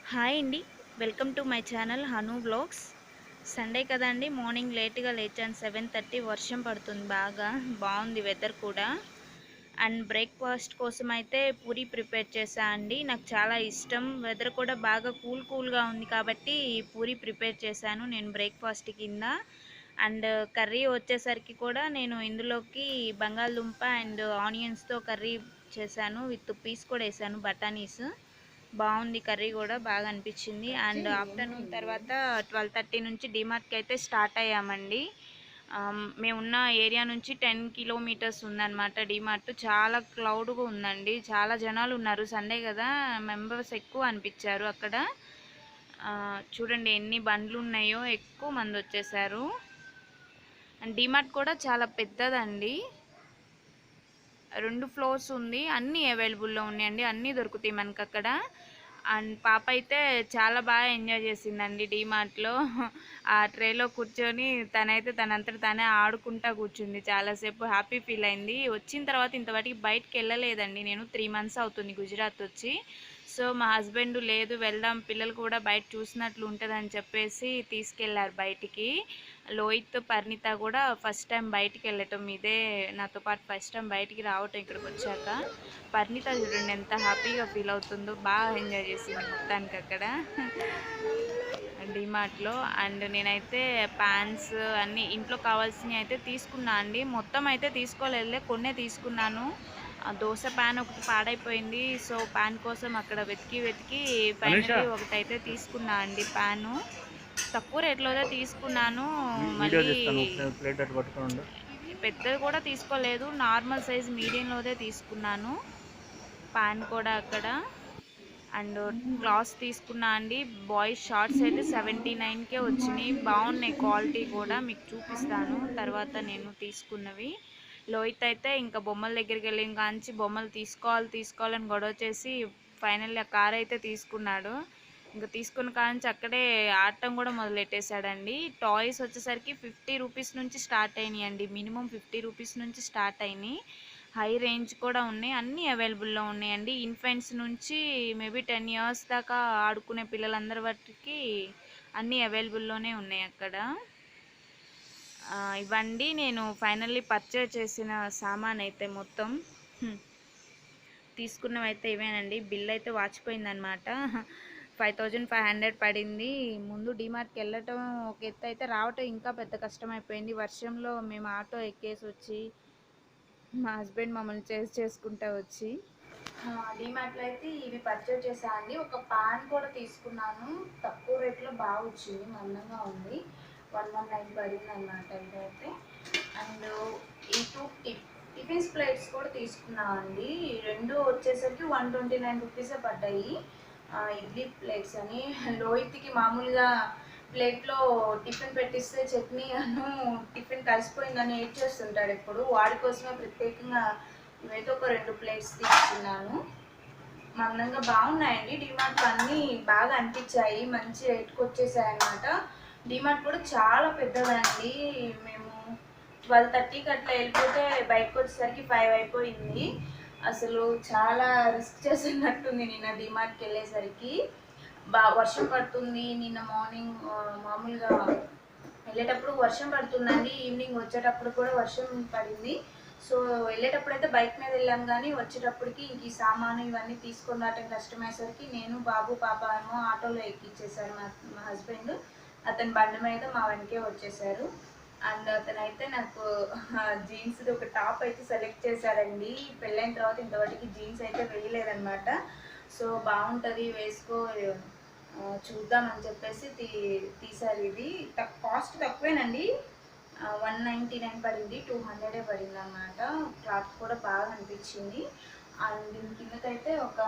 Hi అండి. Welcome to my channel Hanu vlogs. Sunday కదండి, morning లేట్గా లేచాను. 7:30 వర్షం పడుతుంది బాగా. బాగుంది వెదర్ కూడా. అండ్ బ్రేక్ఫాస్ట్ కోసం అయితే పూరి ప్రిపేర్ చేశా అండి. నాకు చాలా ఇష్టం. వెదర్ కూడా బాగా కూల్గా ఉంది కాబట్టి పూరి ప్రిపేర్ చేశాను నేను బ్రేక్ఫాస్ట్ కింద. అండ్ కర్రీ వచ్చేసరికి కూడా నేను ఇందులోకి బంగాళదుంప అండ్ ఆనియన్స్తో కర్రీ చేశాను. విత్ పీస్ కూడా వేసాను, బఠానీస్. బాగుంది కర్రీ కూడా బాగా అనిపించింది. అండ్ ఆఫ్టర్నూన్ తర్వాత 12:30 నుంచి డిమార్ట్కి అయితే స్టార్ట్ అయ్యామండి. మేమున్న ఏరియా నుంచి 10 కిలోమీటర్స్ ఉందన్నమాట డిమార్ట్. చాలా క్లౌడ్గా ఉందండి, చాలా జనాలు ఉన్నారు. సండే కదా, మెంబర్స్ ఎక్కువ అనిపించారు అక్కడ. చూడండి ఎన్ని బండ్లు ఉన్నాయో, ఎక్కువ మంది వచ్చేసారు. అండ్ డిమార్ట్ కూడా చాలా పెద్దదండి, 2 ఫ్లోర్స్ ఉంది. అన్నీ అవైలబుల్లో ఉన్నాయండి, అన్నీ దొరుకుతాయి మనకు అక్కడ. అండ్ పాప అయితే చాలా బాగా ఎంజాయ్ చేసిందండి డీమార్ట్లో. ఆ ట్రేలో కూర్చొని తనైతే తనంతట తానే ఆడుకుంటా కూర్చుంది చాలాసేపు. హ్యాపీ ఫీల్ అయింది. వచ్చిన తర్వాత ఇంతవరకు బయటికి వెళ్ళలేదండి నేను. 3 మంత్స్ అవుతుంది గుజరాత్ వచ్చి. సో మా హస్బెండ్ లేదు వెళ్దాం, పిల్లలు కూడా బయట చూసినట్లు ఉంటుందని చెప్పేసి తీసుకెళ్లారు బయటికి. లోహిత్, పర్ణిత కూడా ఫస్ట్ టైం బయటికి వెళ్ళటం ఇదే నాతో పాటు, ఫస్ట్ టైం బయటికి రావటం ఇక్కడికి వచ్చాక. పర్ణిత చూడండి ఎంత హ్యాపీగా ఫీల్ అవుతుందో, బాగా ఎంజాయ్ చేసింది మొత్తానికి అక్కడ డిమార్ట్లో. అండ్ నేనైతే ప్యాన్స్ అన్నీ ఇంట్లో కావాల్సినవి అయితే తీసుకున్నా అండి. మొత్తం అయితే తీసుకోలేదులే, కొన్నే తీసుకున్నాను. దోశ ప్యాన్ ఒకటి పాడైపోయింది. సో ప్యాన్ కోసం అక్కడ వెతికి ఫైనల్లీ ఒకటైతే తీసుకున్నా అండి ప్యాను. తక్కువ రేట్లోనే తీసుకున్నాను. మళ్ళీ పెద్దది కూడా తీసుకోలేదు, నార్మల్ సైజ్ మీడియంలోదే తీసుకున్నాను ప్యాన్ కూడా అక్కడ. అండ్ క్లాత్స్ తీసుకున్నా అండి. బాయ్స్ షార్ట్స్ అయితే 79కే వచ్చినాయి. బాగున్నాయి క్వాలిటీ కూడా, మీకు చూపిస్తాను తర్వాత నేను తీసుకున్నవి. లోహిత్ అయితే ఇంకా బొమ్మల దగ్గరికి వెళ్ళి కాంచి బొమ్మలు తీసుకోవాలని గొడవ చేసి ఫైనల్లీ ఆ కార్ అయితే తీసుకున్నాడు. ఇంకా తీసుకున్న కాంచి అక్కడే ఆడటం కూడా మొదలెట్టేశాడండి. టాయ్స్ వచ్చేసరికి 50 రూపీస్ నుంచి స్టార్ట్ అయినాయండి, మినిమం 50 రూపీస్ నుంచి స్టార్ట్ అయినాయి. హై రేంజ్ కూడా ఉన్నాయి, అన్నీ అవైలబుల్లో ఉన్నాయండి. ఇన్ఫెంట్స్ నుంచి మేబీ 10 ఇయర్స్ దాకా ఆడుకునే పిల్లలందరి వాటికి అన్నీ అవైలబుల్లోనే ఉన్నాయి అక్కడ. ఇవ్వండి నేను ఫైనల్లీ పర్చేజ్ చేసిన సామాన్ అయితే మొత్తం. తీసుకున్నవి అయితే ఇవేనండి. బిల్ అయితే వాచిపోయిందనమాట. 5500 పడింది. ముందు డిమార్ట్కి వెళ్ళటం ఒక ఎత్తు అయితే, రావటం ఇంకా పెద్ద కష్టమైపోయింది. వర్షంలో మేము ఆటో ఎక్కేసి వచ్చి, మా హస్బెండ్ మమ్మల్ని చేసుకుంటా వచ్చి డిమార్ట్లో అయితే ఇవి పర్చేజ్ చేసా అండి. ఒక పాన్ కూడా తీసుకున్నాను, తక్కువ రేట్లో బాగా వచ్చింది, మందంగా ఉంది. 119 పడింది అనమాట ఇదైతే. అండ్ ఈ 2 టిఫిన్స్ ప్లేట్స్ కూడా తీసుకున్నాను అండి. రెండు వచ్చేసరికి 129 రూపీసే పడ్డాయి. ఇడ్లీ ప్లేట్స్ అని. లోహిత్కి మామూలుగా ప్లేట్లో టిఫిన్ పెట్టిస్తే చట్నీ అను టిఫిన్ కలిసిపోయిందని ఏడ్ చేస్తుంటాడు ఎప్పుడు. వాడి కోసమే ప్రత్యేకంగా ఇవైతే ఒక 2 ప్లేట్స్ తీసుకున్నాను. మందంగా బాగున్నాయండి. డిమార్ట్లో అన్నీ బాగా అనిపించాయి, మంచి రేట్కి వచ్చేసాయి అన్నమాట. డిమార్ట్ కూడా చాలా పెద్దదండి. మేము 12:30కి అట్లా వెళ్ళిపోతే బయటకు వచ్చేసరికి 5 అయిపోయింది. అసలు చాలా రిస్క్ చేసినట్టుంది నిన్న డిమార్ట్కి వెళ్ళేసరికి. వర్షం పడుతుంది. నిన్న మార్నింగ్ మామూలుగా వెళ్ళేటప్పుడు వర్షం పడుతుందండి, ఈవినింగ్ వచ్చేటప్పుడు కూడా వర్షం పడింది. సో వెళ్ళేటప్పుడు అయితే బైక్ మీద వెళ్ళాం, కానీ వచ్చేటప్పటికి ఇంక ఈ సామాను ఇవన్నీ తీసుకొని రావటం కష్టమయ్యేసరికి నేను, బాబు, పాప ఏమో ఆటోలో ఎక్కిచ్చేసారు. మా హస్బెండ్ అతని బండి మీద మా వెనకే వచ్చేసారు. అండ్ అతనైతే నాకు జీన్స్ది ఒక టాప్ అయితే సెలెక్ట్ చేశారండి. పెళ్ళైన తర్వాత ఇంతవరకు జీన్స్ అయితే వేయలేదన్నమాట. సో బాగుంటుంది, వేసుకో చూద్దామని చెప్పేసి తీసారు. ఇది కాస్ట్ తక్కువేనండి, 199 పడింది, 200 పడింది అన్నమాట. క్లాత్ కూడా బాగా అనిపించింది. అండ్ దీని కిందకైతే ఒక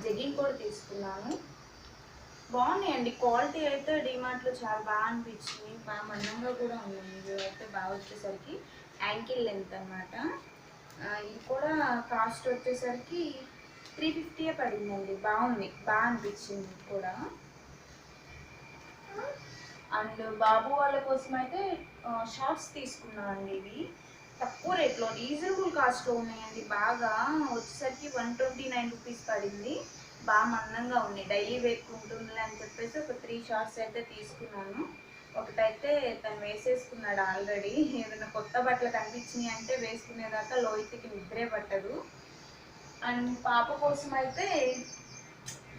జెగ్గింగ్ కూడా తీసుకున్నాను. బాగున్నాయండి, క్వాలిటీ అయితే డిమార్ట్లో చాలా బాగా అనిపించింది. బాగా మందంగా కూడా ఉన్నాయి. ఇది అయితే బాగా వచ్చేసరికి యాంకిల్ లెంత్ అనమాట. ఇది కూడా కాస్ట్ వచ్చేసరికి 350 పడిందండి. బాగుంది, బాగా అనిపించింది కూడా. అండ్ బాబు వాళ్ళ కోసం అయితే షార్ట్స్ తీసుకున్నానండి. ఇవి తక్కువ రేట్లో, రీజనబుల్ కాస్ట్లో ఉన్నాయండి. బాగా వచ్చేసరికి 129 రూపీస్ పడింది. బాగా మందంగా ఉన్నాయి, డైలీ వేసుకుంటుంది అని చెప్పేసి ఒక 3 షార్ట్స్ అయితే తీసుకున్నాను. ఒకటైతే తను వేసేసుకున్నాడు ఆల్రెడీ. ఏదైనా కొత్త బట్టలు కనిపించినాయి అంటే వేసుకునేదాకా లోహిత్కి నిద్రే పట్టదు. అండ్ పాప కోసం అయితే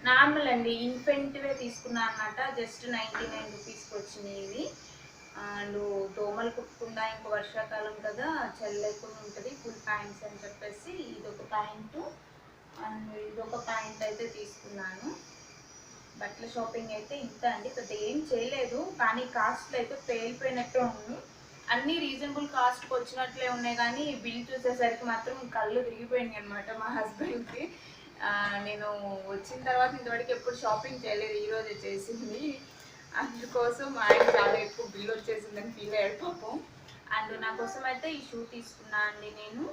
నార్మల్ అండి, ఇన్ఫెంట్వే తీసుకున్నా అనమాట. జస్ట్ 99 రూపీస్కి వచ్చినాయి ఇవి. అండ్ దోమలు కుట్టకుండా, ఇంక వర్షాకాలం కదా చలి లేకుండా ఉంటుంది, ఫుల్ ప్యాంట్స్ అని చెప్పేసి ఇదొక ప్యాంటు అండ్ ఇదొక ప్యాంట్ అయితే తీసుకున్నాను. బట్టల షాపింగ్ అయితే ఇంత అండి, పెద్ద ఏం చేయలేదు, కానీ కాస్ట్లు అయితే పేలిపోయినట్టే ఉంది. అన్నీ రీజనబుల్ కాస్ట్కి వచ్చినట్లే ఉన్నాయి, కానీ బిల్ చూసేసరికి మాత్రం కళ్ళు తిరిగిపోయినాయి అనమాట మా హస్బెండ్కి. నేను వచ్చిన తర్వాత ఇంతవరకు ఎప్పుడు షాపింగ్ చేయలేదు, ఈరోజే చేసింది. అందుకోసం ఆయన చాలా ఎక్కువ బిల్ వచ్చేసిందని ఫీల్ అయ్యాడు పాపం. అండ్ నా కోసం అయితే ఈ షూ తీసుకున్నా అండి నేను.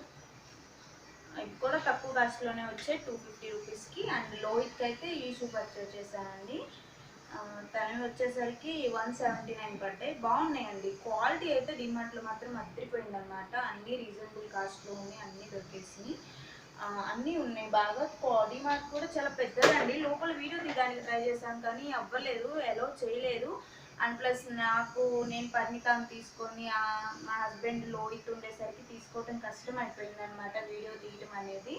ఇవి కూడా తక్కువ కాస్ట్లోనే వచ్చాయి, 250 రూపీస్కి. అండ్ లోహిత్కి అయితే ఈ షూ పర్చేస్ చేశానండి. తనవి వచ్చేసరికి 179 పడ్డాయి. బాగున్నాయండి, క్వాలిటీ అయితే డిమార్ట్లో మాత్రం అద్దరిపోయింది అనమాట. అన్నీ రీజనబుల్ కాస్ట్లో ఉన్నాయి, అన్నీ దొరికేసినాయి, అన్నీ ఉన్నాయి బాగా. డిమార్ట్ కూడా చాలా పెద్దదండి, లోపల వీడియో తీయడానికి ట్రై చేశాను కానీ అవ్వలేదు, అలౌ చేయలేదు. అండ్ ప్లస్ నేను పరిణితాన్ని తీసుకొని మా హస్బెండ్ లోహిత్ ఉండేసరికి తీసుకోవటం కష్టం అయిపోయింది అనమాట వీడియో తీయటం అనేది.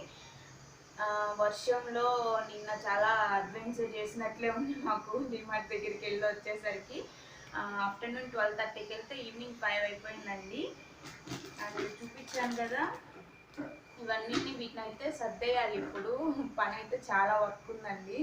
వర్షంలో నిన్న చాలా అడ్వెంచర్ చేసినట్లే ఉంది మాకు డిమార్ట్ దగ్గరికి వెళ్ళి వచ్చేసరికి. ఆఫ్టర్నూన్ 12:30కి వెళ్తే ఈవినింగ్ 5 అయిపోయిందండి. అది చూపించాను కదా, ఇవన్నీ వీటిని అయితే సర్దేయాలి ఇప్పుడు. పని అయితే చాలా వర్క్ ఉందండి.